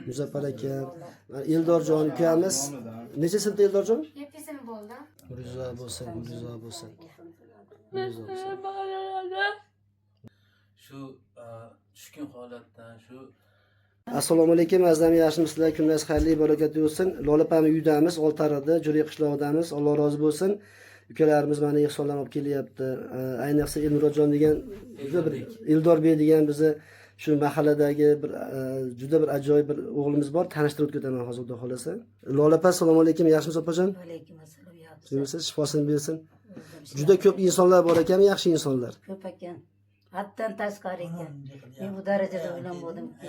Muzaffar aka, Eldorjon ukamiz. Necha sinfda Eldorjon? 7 sinf bo'ldi. Rizo bo'lsin, rizo bo'lsin. Shu tushkun holatdan shu Assalomu alaykum, azam yaxshimisizlar? Kunlar xayrli, barakatli bo'lsin. Lo'lapami uydamiz, Oltiariqda, Jo'rek qishlog'idamiz. Alloh rozi bo'lsin. Ukalarimiz mana ehsonlanib olib kelyapti. Ayniqsa Elmurodjon degan juda bir Eldorbek degan bizni shu mahalladagi bir juda bir ajoyib bir o'g'limiz bor. Tanishtirib o'taman hozir, xudo xolasa. Lo'lapa, assalomu alaykum, yaxshimisiz opajon? Alaykum assalom, yaxshi. Siz shifosini bersin. Juda ko'p insonlar bor ekan, yaxshi insonlar. Ko'p ekan. Haddan tashqari ekan. Men bu darajada o'ylanmadim-ki.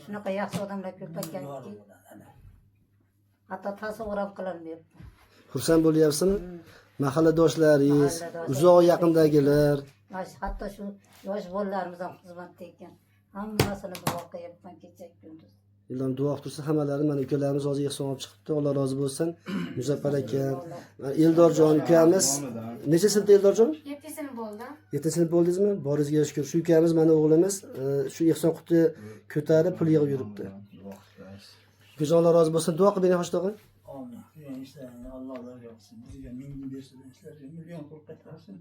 Shunaqa yaxshi odamlar ko'p ekanki. Hatto tasavvur ham qilolmayapman. Xursand bo'lyapsizmi? Mahalladoshlaringiz, uzoq yaqindagilar. Hatto shu yosh bolalarimiz ham xizmatda ekan. Hammasini duo qilyapman kecha kunduz. Ilohim duo qilib tursa hammalari mana ukalarimiz hozir ehson olib chiqibdi. Alloh rozi bo'lsin. Muzaffar aka, Eldorjon ukamiz. Necha sinfda Eldorjon? 7 sinf bo'ldi. 7 sinf bo'ldingizmi? Boringizga shukr. Shu ukamiz mana o'g'limiz shu ehson quti ko'tarib pul yig'ib yuribdi. Ukajon Alloh rozi bo'lsin. Duo qilib bering xo'sh tog'a. Amin. İşlerini Allah razı olsun. Bizge min versin, işlerini milyon pul getirsin.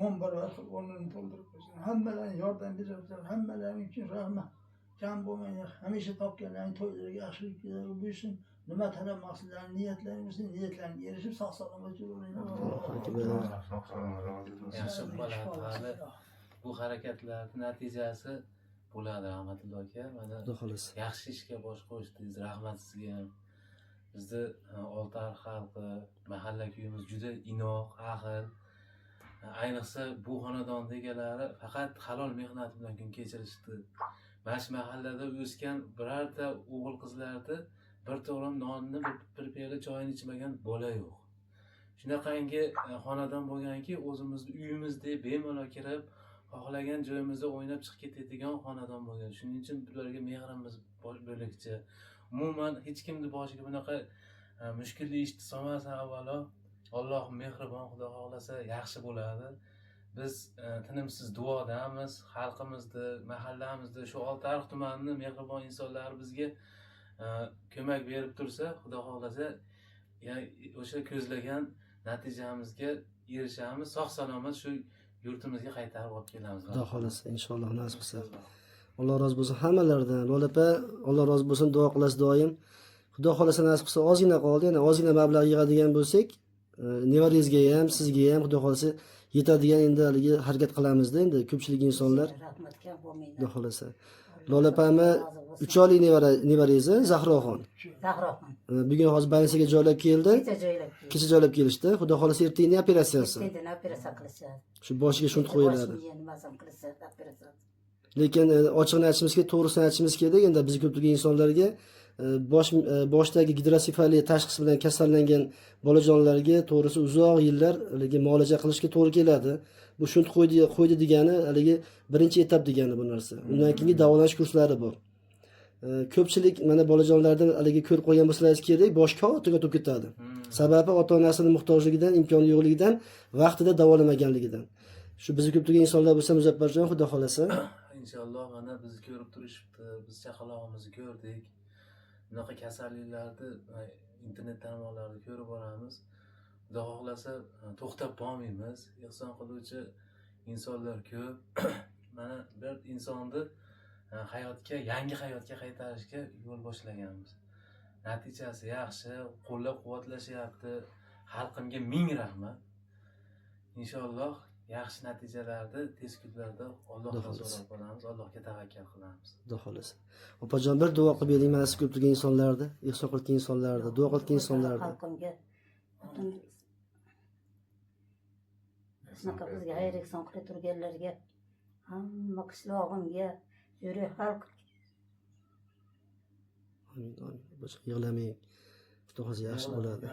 10 baravar kıl onların doldurup versin. Hemmelerin yardım bize hemmelerin için rahmet. Can bulmayın. Hemşe tapkenlerin toyları yaşlılık büyüsün. Nüme talep maksudların niyetlerini erişip sağ salamet yoluyla. yaxshi bo'ladi. Bu harakatlarning natijasi bo'ladi, rahmatulloh aka. Mana Xudo xolasa. yaxshi ishga bosh qo'shdingiz, rahmat sizga ham. Bizni Oltiariq xalqi, mahalla kuyimiz juda inoq, ahil. Ayniqsa bu xonadon egalari faqat halol mehnat bilan kun kechirishdi. Mana shu mahallada o'sgan birorta o'g'il qizlarni bir to'g'ram nonni, bir piyola choyini ichmagan bola yo'q. Shunaqangi xonadon bo'lganki, o'zimizni uyimizda bemalol kirib, xohlagan joyimizda o'ynab chiqib ketadigan xonadon bo'lgan. Shuning uchun ularga mehrimiz bo'likcha. Umuman hech kimni boshiga bunaqa mushkulli ishni solmasa avvalo Alloh mehribon, Xudo xohlasa yaxshi bo'ladi. Biz tinimsiz duodamiz, xalqimizni, mahallamizni, shu Oltiariq tumanining mehribon insonlari bizga ko'mak berib tursa, Xudo xohlasa o'sha ko'zlagan natijamizga erishamiz, sog' salomat shu yurtimizga qaytarib olib kelamiz. Xudo xolasa, inshaalloh nasib qilsa. Alloh rozi bo'lsin hammalaridan. Lo'lapa, Alloh rozi bo'lsin, duo qilasiz doim. Xudo xolasa nasib qilsa ozgina qoldi, yana ozgina mablag' yig'adigan bo'lsak, nevarangizga ham, sizga ham Xudo xolasa yetadigan endi haligi harakat qilamizda endi ko'pchilik insonlar. Rahmatga bo'lmaydi. Xudo xolasa. Lo'lapami 3 oylik nevarangiz, Zahroxon. Zahroxon. Bugun hozir больницаga joylab keldi. Kecha joylab kelishdi. Xudo xolasa ertaga operatsiyasi. Endi operatsiya qilishadi. Shu boshiga shunt qo'yiladi. Nimasam qilishadi operatsiya. Lekin ochiqni aytishimiz kerak, to'g'risini aytishimiz kerak. Endi biz ko'plab insonlarga boshdagi gidrosefaliya tashxisi bilan kasallangan bolajonlarga to'g'risi uzoq yillar haligi muolaja qilishga to'g'ri keladi. Bu shunt qo'ydi degani haligi birinchi etap degani bu narsa. Undan keyingi davolash kurslari bor. Ko'pchilik mana bolajonlardan haligi ko'rib qo'ygan bo'lsangiz kerak, bosh katta o'tib ketadi. Sababi ota-onasining muhtojligidan, imkoni yo'qligidan, vaqtida davolamaganligidan. Shu bizni ko'pchilik insonlar bo'lsa, Muzaffarjon, Xudo xolasa, Inshaalloh mana bizni ko'rib turishibdi, biz chaqalog'imizni ko'rdik. Bunaqa kasalliklarni internet tarmoqlarida ko'rib boramiz. Xudo xohlasa to'xtab qolmaymiz. Ehson qiluvchi insonlar ko'p. Mana bir insonni hayotga, yangi hayotga qaytarishga yo'l boshlaganmiz. Natijasi yaxshi, qo'llab-quvvatlashyapti. Xalqimga ming rahmat. Inshaalloh yaxshi natijalarni tez kunlarda Allohdan so'rab qolamiz, Allohga tavakkal qilamiz. Xudo xolasa. Opajon bir duo qilib bering mana siz ko'plab insonlarni, ehson qilgan insonlarni, duo qilgan insonlarni. Xalqimga shunaqa bizga xayr ehson qilib turganlarga, hamma qishlog'imga, Jo'rek xalq. Amin, amin. Boshqa yig'lamang. Xudo xohlasa yaxshi bo'ladi.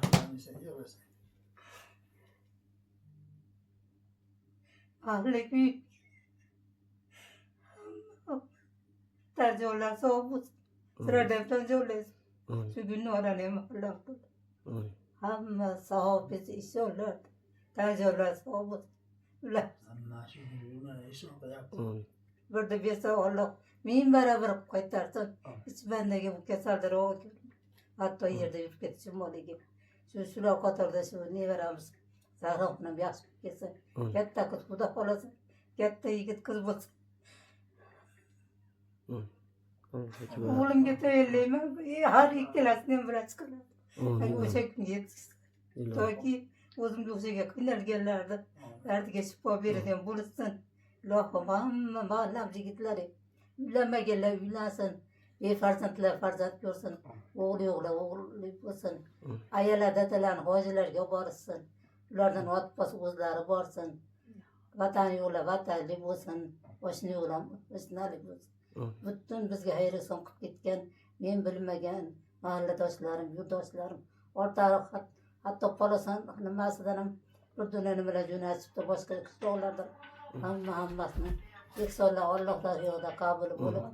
Ahlik uy. Tarjolar soğuk. Sıradamdan jo'laysiz. Shu kunni oralay mahallaq bo'ldi. Hamma sahobat inshaalloh. Tarjolar so'g'ib. Ular Amma shu yurma ishon qilyapti. birda bersa Alloh Men beraber qaytardim. Hiç bendeki bu kesaldir o. Hatta yerde yürüp ketişim oligi. Shular qatorda shu nevaramiz. Zahroqni yaxshi kelsa. Katta qiz xudo xolasa. Katta yigit qiz bo'lsa. O'g'limga tayyorlayman. Har ikkalasidan biri chiqadi. O'sha kunga yetishdi. Toki o'zimga o'shaga qiynalganlarni dardiga shifo beradigan bo'lsin. Ilohim hamma mahallam yigitlari uylanmaganlar uylansin. Befarzandlar farzand ko'rsin. O'g'li bo'lsin. Ayollar dadalarni hojilarga borsin. Ulardan otpas o'zlari borsin. Vatan yo'la vatanli bo'lsin. Oshna yo'la oshnalik bo'lsin. Butun bizga xayr son qilib ketgan, men bilmagan mahalladoshlarim, yurtdoshlarim, o'rtoq hatto qolasan nimasidan ham Urdunani bilan jo'natishibdi boshqa qishloqlardan hammasini ehsonlar Allohlar yo'lida qabul bo'lib,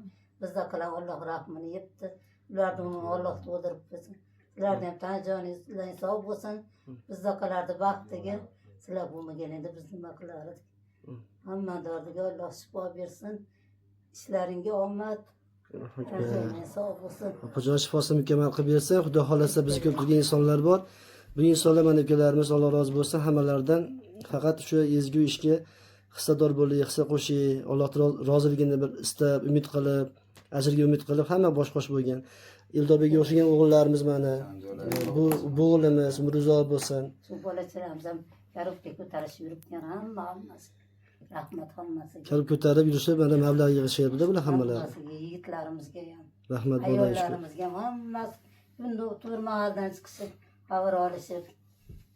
bizda qilan Alloh rahmini yetdi. Ularni Alloh to'ldirib bersin. Ularni ham tan joningiz sog' bo'lsin. Bizda qilardi baxtiga sizlar bo'lmagan endi biz nima qilardik? Hamma dardiga Alloh shifo bersin. İşleringe omad. Sog' bo'lsin. Opajon shifosini mukammal qilib bersin. Xudo xolasa bizni ko'pchilik insonlar bor. Bu insonlar mana ukalarimiz Alloh rozi bo'lsin hammalaridan faqat shu ezgu ishga hissador bo'ling, hissa qo'shing, Alloh roziligini bir istab, umid qilib, ajrga umid qilib hamma bosh-qosh bo'lgan. Eldorbekga o'xshagan o'g'illarimiz mana bu o'g'limiz Mirzo bo'lsin. Shu bolachalarimiz ham garibga ko'tarishib yuribgan hammasi. Rahmat hammasiga. Kelib ko'tarib yurishib mana mablag' yig'ishyapti bular hammalari. Hammasiga, yigitlarimizga ham, Rahmat bo'laylik. ayollarimizga ham hammasi bunda turmalardan chiqishib, xabar olishib,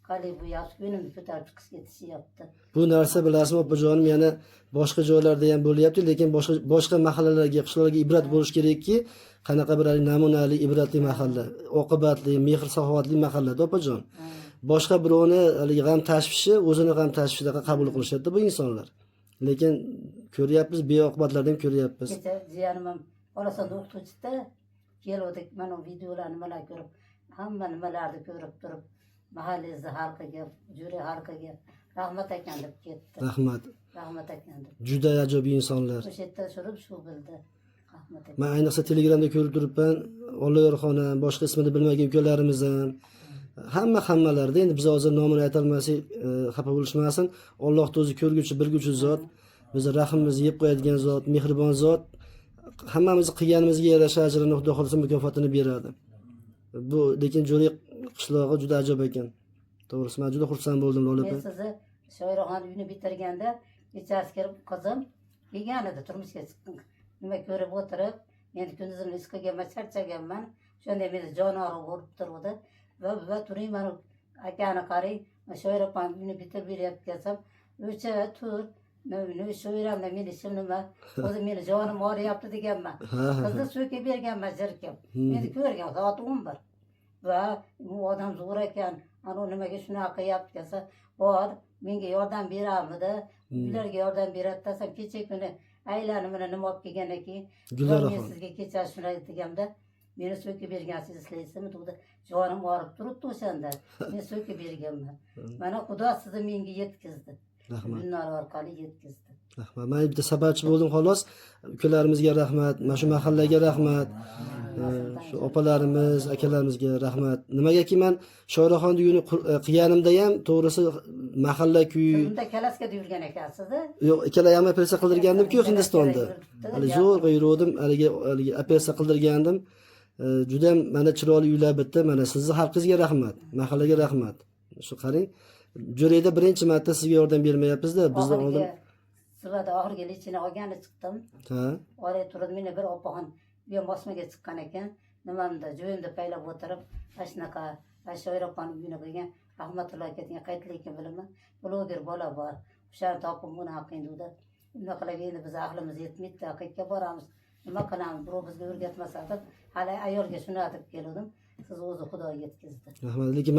qali bu yaxshi kunimni ko'tarib chiqishga yetishyapti. Bu narsa bilasizmi opajonim, yana boshqa joylarda ham bo'lyapti, lekin boshqa mahallalarga, qishloqlarga ibrat bo'lish kerakki, qanaqa bir namunali, ibratli mahalla, oqibatli, mehr saxovatli mahallada opajon. Boshqa birovni g'am tashvishi, o'zini g'am tashvishidaqa qabul qilishadi bu insonlar. Lekin ko'ryapmiz, beoqibatlarni ham ko'ryapmiz. Kecha jiyanim ham bolasini o'qituvchida keluvdik, mana videolarni mana ko'rib, hamma nimalarni ko'rib turib, mahallangizni xalqiga, juri xalqiga rahmat ekan deb ketdi. Rahmat. Rahmat ekan deb. Juda ajoyib insonlar. O'sha yerda turib shu bildi. Rahmat ekan. Men ayniqsa Telegramda ko'rib turibman, Olloyor xonim, boshqa ismini bilmagan ukalarimiz ham hammalarda endi biz hozir nomini aytolmasak xafa bo'lishmasin. Alloh o'zi ko'rguchi, bilguchi zot, bizni rahmimizni yeb qo'yadigan zot, mehribon zot. Hammamiz qilganimizga yarasha ajrini Xudo xolasa mukofotini beradi. Bu lekin Jo'rek qishlog'i juda ajoyib ekan. To'g'risi men juda xursand bo'ldim Lola Men opa. sizni Shoiraxon uyini bitirganda kechasi kirib qizim kelgan edi turmushga chiqqan. Nima ko'rib o'tirib, men kunduzimni ish qilganman, charchaganman. Shunday meni jonori bo'lib turdi. Va turing mana akani qarang, Shoiraxon uyini bitirib beryaptinsam, o'cha tur, shoiramda meni ishim nima, o'zi meni jonim og'riyapti deganman. Qizni so'kib berganman jirkam. Meni ko'rgan soat 11. Va bu odam zo'r ekan, ana nimaga shunaqa qilyapti desa, bor, menga yordam beramidi, ularga yordam beradi desam, kecha kuni aylanib mana nima olib kelgandan keyin, men sizga kecha shunday deganimda, meni so'kib bergansiz eslaysizmi dedi. Jonim og'rib turibdi o'shanda. Men so'kib berganman. Mana Xudo sizni menga yetkazdi. Rahmat. Bunlar orqali yetkazdi. Rahmat. Men bitta sababchi bo'ldim xolos. Ukalarimizga rahmat, mana shu mahallaga rahmat. Shu opalarimiz, akalarimizga rahmat. Nimagaki men Shoiraxon uyini qilganimda ham to'g'risi mahalla kuyi. Shunda Kalaskada yurgan ekansiz? Yo'q, ikkalayam operatsiya qildirgandim-ku Hindistonda. Hali zo'rg'a yurdim, haligi operatsiya qildirgandim. Juda mana chiroyli uylar bitdi. Mana sizni xalqingizga rahmat, mahallaga rahmat. Shu qarang, Jo'rayda birinchi marta sizga yordam bermayapmiz-da, bizdan oldin. Sivada oxirgi lichini olgani chiqdim. Ha. Oraya turib meni bir opaxon bu ham bosmaga chiqqan ekan. Nimamda joyimda paylab o'tirib, ashnaqa Shoiraxon uyini qilgan rahmatulloh ketgan qaytlikin bilaman. Bloger bola bor. O'shani topib buni haqing dedi. Nima qilib endi biz aqlimiz yetmaydi, haqiqatga boramiz. Nima qilamiz? Birov bizga o'rgatmasa deb, hali ayolga shuni aytib keldim. Siz o'zi Xudo yetkazdi. Rahmat. Lekin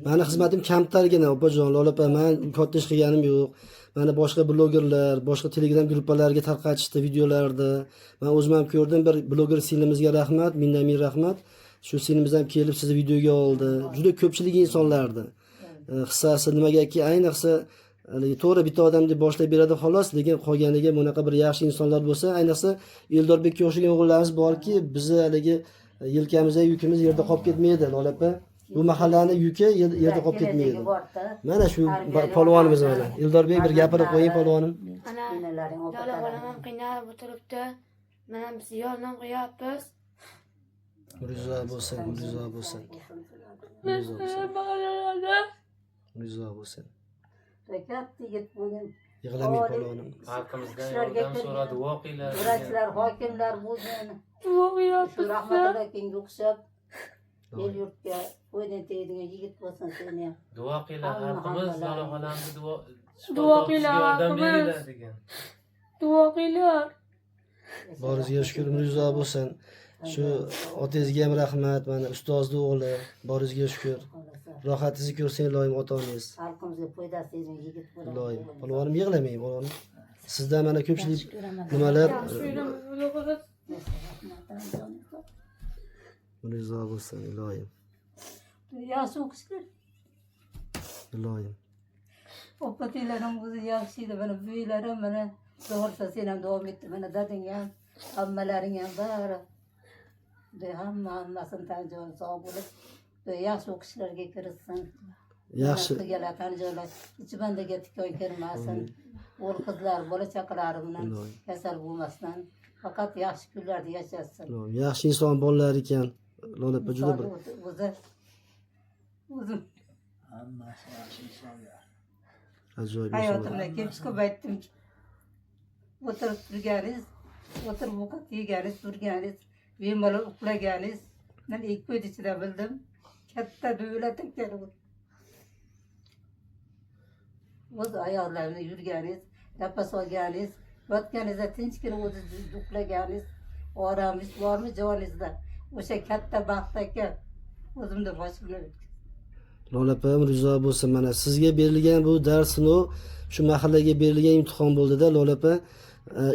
meni xizmatim kamtargina opajon, Lola opa, men katta ish qilganim yo'q. Mana boshqa blogerlar, boshqa Telegram gruppalarga tarqatishdi videolarni. Men o'zim ham ko'rdim, bir bloger singlingizga rahmat, ming rahmat. Shu singlimiz ham kelib sizni videoga oldi. Juda ko'pchilik insonlardi. Hissasi nimagaki, ayniqsa haligi to'g'ri bitta odam deb boshlab beradi xolos, lekin qolganiga bunaqa bir yaxshi insonlar bo'lsa, ayniqsa Eldorbekka o'xshagan o'g'illarimiz borki, bizni haligi yelkamizda yukimiz yerda qolib ketmaydi, Lola opa. Bu mahallani yuki yerda qolib ketmaydi. Mana shu polvonimiz mana. Eldorbek bir gapirib qo'ying polvonim. Ana yola bolaman qiynalib o'tiribdi. Mana biz yoldan qo'yapmiz. Rizo bo'lsin, rizo bo'lsin. Rizo bo'lsin. Yig'lamang polvonim. Xalqimizdan yordam so'radi, duo qilinglar. Vrachlar, hokimlar bo'lgan. Duo qilyapmiz. Rahmatulloh kengga o'xshab el yurtga qo'ydan tegadigan yigit bo'lsin seni. Duo qilinglar, xalqimiz Lola xolamizni Duo qilinglar, yordam xalqimiz. beringlar degan. Duo qilinglar. Boringizga shukr, rizo bo'lsin. Shu otangizga ham rahmat, mana ustozni o'g'li, boringizga shukr. Rohatingizni ko'rsang iloyim ota-onangiz. Xalqimizga foydasi tegadigan yigit bo'ladi. Iloyim. Polvonim yig'lamang, polvonim. Sizdan mana ko'pchilik nimalar rizo bo'lsin, iloyim. Yaxshi o'qishlar. Iloyim. Opatilarim o'zi yaxshi edi, mana buylarim mana to'g'risa sen ham davom etdi, mana dading ham, hammalaring ham bari. Hammasini tan joyi sog' bo'lib, yaxshi o'qishlarga kirishsin. Yaxshi. Qilganlar tan joylar ichibandaga tikoy kirmasin. O'g'il qizlar, bola chaqalari bilan kasal bo'lmasdan, faqat yaxshi kunlarda yashashsin. Yaxshi inson bolalar ekan. Lola opa juda bir o'zim Hammasi yaxshi insonlar. ajoyib inson. hayotimda ko'p aytdim. O'tirib turganingiz, o'tirib ovqat yeganingiz, turganingiz, bemalol uxlaganingiz, men 2 oy ichida bildim. Katta davlat ekan u. O'z ayollarni yurganingiz, nafas olganingiz, yotganingizda tinchgina o'zingiz uxlaganingiz, oramingiz bormi joningizda? O'sha katta baxt ekan. O'zimda boshimdan o'tgan. Lola opa rizo bo'lsin, mana sizga berilgan bu dars sinov shu mahallaga berilgan imtihon bo'ldi-da, Lola opa.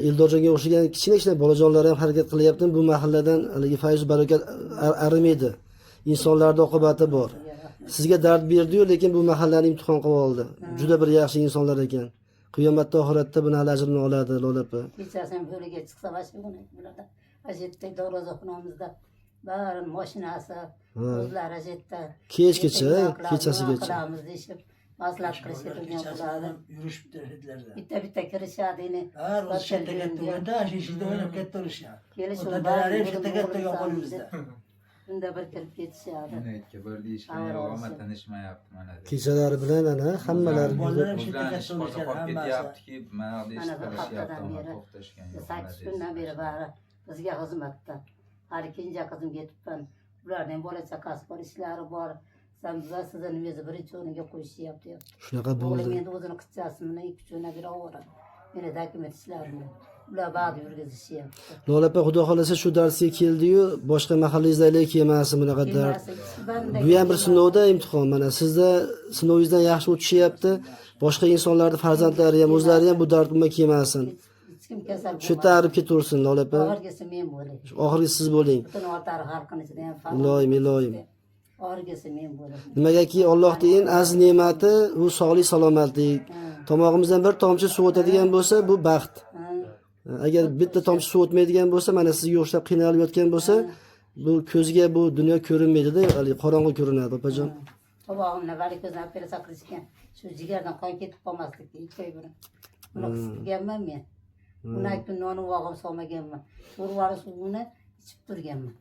Eldorjonga o'xshagan kichkina bolajonlar ham harakat qilyapti. Bu mahalladan haligi fayz barakat arimaydi. Insonlarda oqibati bor. Sizga dard berdi-yu, lekin bu mahallani imtihon qilib oldi. Juda bir yaxshi insonlar ekan. Qiyomatda oxiratda buni ajrini oladi, Lola opa. Kechasi ham yo'liga chiqsa mashg'ul bo'ladi. Ajetda darvozaxonamizda bari mashinasi, o'zlari ajetda. Kechasigacha. Qilamiz deyishib, maslahat qilishga turgan bo'ladi. Yurishibdi hidlarda. Bitta kirishadi endi. Har o'zi katta shishida o'ynab katta urishadi. Kelishib Odamlar ham katta yo'qolimizda. Bunda bir kirib ketishadi. Menga bir deyishgan yo'g'ama tanishmayapti mana. Kechalari bilan ana hammalari Bolalar ham O'zlari katta ish qolsa urishadi qolib hammasi. ketyaptiki, mana bu ish Mana bir qilishyapti, haftadan ama beri, to'xtashgan yo'q. 8 kundan beri bari bizga xizmatda. Har ikinci qizim ketibman. Ularning bola chaqasi bor, ishlari bor. Sen sizlarni o'zi birinchi o'ringa qo'yishyapti. shunaqa O'g'lim bo'ldi. endi o'zini qizchasini 2 kundan beri ovora. Meni dokument ishlarini ular ba'zi yurgizishyapti. Lola opa xudo xolasa shu darsga keldi-yu, boshqa mahallangizdagilar kelmasin bunaqa dard. Bu ham bir sinovda imtihon. Mana sizda sinovingizdan yaxshi o'tishyapti. Boshqa insonlarning farzandlari ham, o'zlari ham bu dard bilan kelmasin. Hech kim kasal Shu yerda arib ketaversin, Lola opa. Oxirgisi men bo'lay. Oxirgi siz bo'ling. Butun Otar xalqini ichida ham faol. Iloyim, iloyim. Oxirgisi men bo'lay. Nimagaki Allohning eng aziz ne'mati bu sog'lik, salomatlik. Tomog'imizdan bir tomchi suv o'tadigan bo'lsa, bu baxt. Agar bitta tomchi suv o'tmaydigan bo'lsa, mana sizga o'xshab qiynalib yotgan bo'lsa, bu ko'zga bu dunyo ko'rinmaydi-da, hali qorong'i ko'rinadi, opajon. Tomog'imni vali ko'zdan operatsiya qilishgan. Shu jigardan qon ketib qolmaslikka 2 oy burun. Buni qistirganman men. Undan kun nonni vog'im solmaganman. Sho'rvani suvini ichib turganman.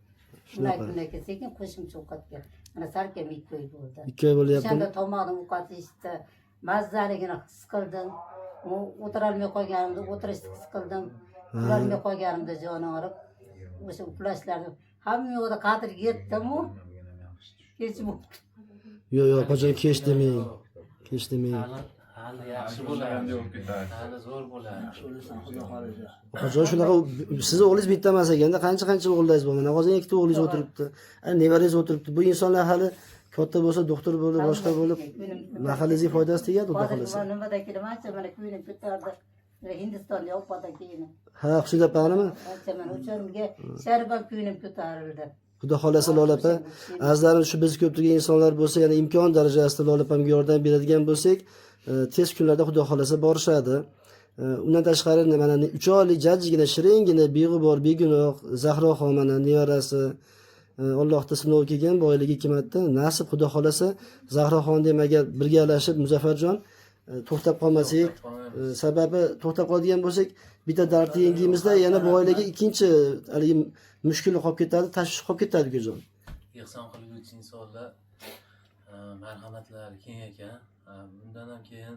Undan kundan keyin sekin qo'shimcha ovqatga. Mana salkam 2 oy bo'ldi. 2 oy bo'lyapti. O'shanda tomog'im ovqat ichdi. Mazzaligini his qildim. O'tirolmay qolganimda o'tirishni his qildim. Uxlolmay qolganimda jonim og'rib, o'sha uxlashlarni hamma yoqda qadr yetdim-u. Kech bo'ldi. Yo'q, opajon kech demang. Kech demang. Hali yaxshi bo'ladi. Hali zo'r bo'ladi. Yaxshi o'lasan, xudo xohlasa. Opajon shunaqa sizni o'g'lingiz bitta emas ekanda, qancha o'g'illar bor. Mana hozir ikkita o'g'lingiz o'tiribdi. Nevarangiz o'tiribdi. Bu insonlar hali katta bo'lsa, doktor bo'lib, boshqa bo'lib, mahallangizga foydasi tegadi, xudo xolasa. Hozir nimada kelmancha mana kuyini ko'tardi. Hindistonda oppada keyin. Ha, Xushida opanimi? Ancha mana o'sharimga Sharban kuyinim ko'tarildi. Xudo xolasa Lola opa, azizlarim shu biz ko'p turgan insonlar bo'lsa, yana imkon darajasida Lola opamga yordam beradigan bo'lsak, tez kunlarda Xudo xolasa borishadi. Undan tashqari mana 3 oylik jajjigina, shiringina, beg'ubor, begunoh Zahroxon mana nevarasi Allohda sinov kelgan boyligi 2 marta nasib Xudo xolasa Zahroxon ham agar birgalashib Muzaffarjon to'xtab qolmasak, sababi to'xtab qoladigan bo'lsak, bitta dardni yengimizda yana bu oilaga ikkinchi haligi mushkul qolib ketadi, tashvish qolib ketadi Guljon. Ehson qiluvchi insonlar marhamatlari keng ekan. Bundan ham keyin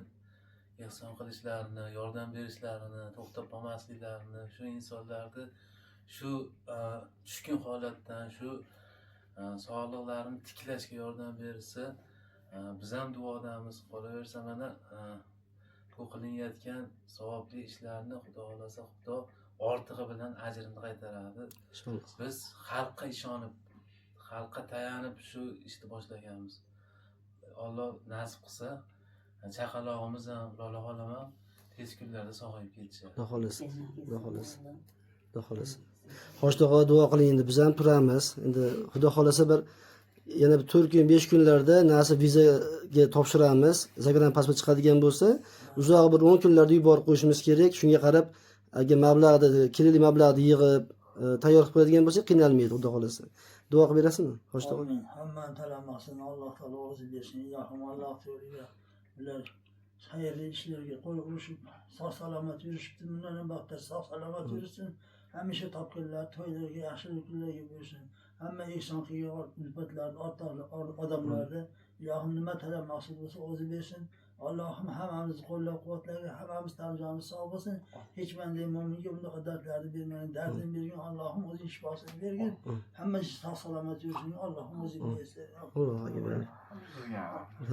ehson qilishlarini, yordam berishlarini, to'xtab qolmasliklarini, shu insonlarni shu tushkun holatdan, shu sog'liqlarini tiklashga yordam bersa, biz ham duodamiz. Qolaversa mana bu qilinayotgan savobli ishlarni Xudo xolasa Xudo ortig'i bilan ajrini qaytaradi. Biz xalqqa ishonib, xalqqa tayanib shu ishni boshlaganmiz. Alloh nasib qilsa, chaqalog'imiz ham, Lola xolam ham tez kunlarda sog'ayib ketishadi. Xudo xolasa, Xudo xolasa, Xudo xolasa. Xo'sh, tog'a duo qiling, endi biz ham turamiz. Endi Xudo xolasa bir yana 4 kun, 5 kunlarda nasib vizaga topshiramiz. Zagran pasport chiqadigan bo'lsa, uzoq bir 10 kunlarda yuborib qo'yishimiz kerak. Shunga qarab, agar mablag'da, kerakli mablag'ni yig'ib, tayyor qilib qo'yadigan bo'lsak, qiynalmaydi Xudo xolasa. Duo qilib berasizmi? Xo'sh, tog'a. Amin. Hammani talamasini Alloh taolo o'zi bersin. Ilohim Alloh yo'liga ular xayrli ishlarga qo'l urishib, sog' salomat yurishibdi. Bundan ham battar sog' salomat yursin. Hamisha topganlar to'ylarga, yaxshiliklarga bo'lsin. Hamma ehson qilgan ulfatlarni odamlarni Ilohim nima talab maqsad bo'lsa o'zi bersin. Allohim hammamizni qo'llab-quvvatlagan, hammamiz tanjomiz sog' bo'lsin. Hech qanday mo'minga bunday dardlarni bermagan, dardini bergan Allohim o'zi shifosini bergin. Hamma sog' salomat yursin. Allohim o'zi bersin.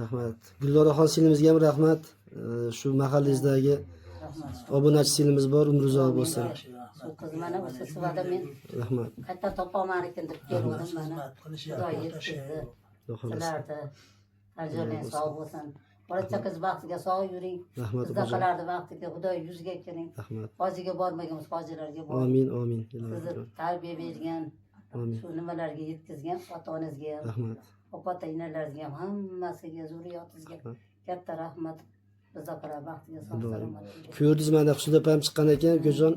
Rahmat. Gulloraxon singlingizga ham rahmat. Shu mahallangizdagi obunachi singlimiz bor, umri uzoq bo'lsin. Shu qiz mana o'sha suvada men Rahmat. qayta topolmar ekan deb keldim mana. Xudo yetkazdi. Sizlarni tarjolang sog' bo'lsin. Bola qiz baxtiga sog' yuring. Rahmat. Qizaqalarni vaqtiga Xudo yuzga kiring. Rahmat. Hojiga bormaganmiz, hojilarga bor. Amin, amin. Sizni tarbiya bergan, Amin. shu nimalarga yetkazgan ota-onangizga ham, Rahmat. opa-ota-onalaringizga ham, hammasiga, zurriyotingizga katta rahmat. Qizaqalar baxtiga sog' salomat. Ko'rdingiz, mana Husnida opam chiqqan ekan, Ukajon.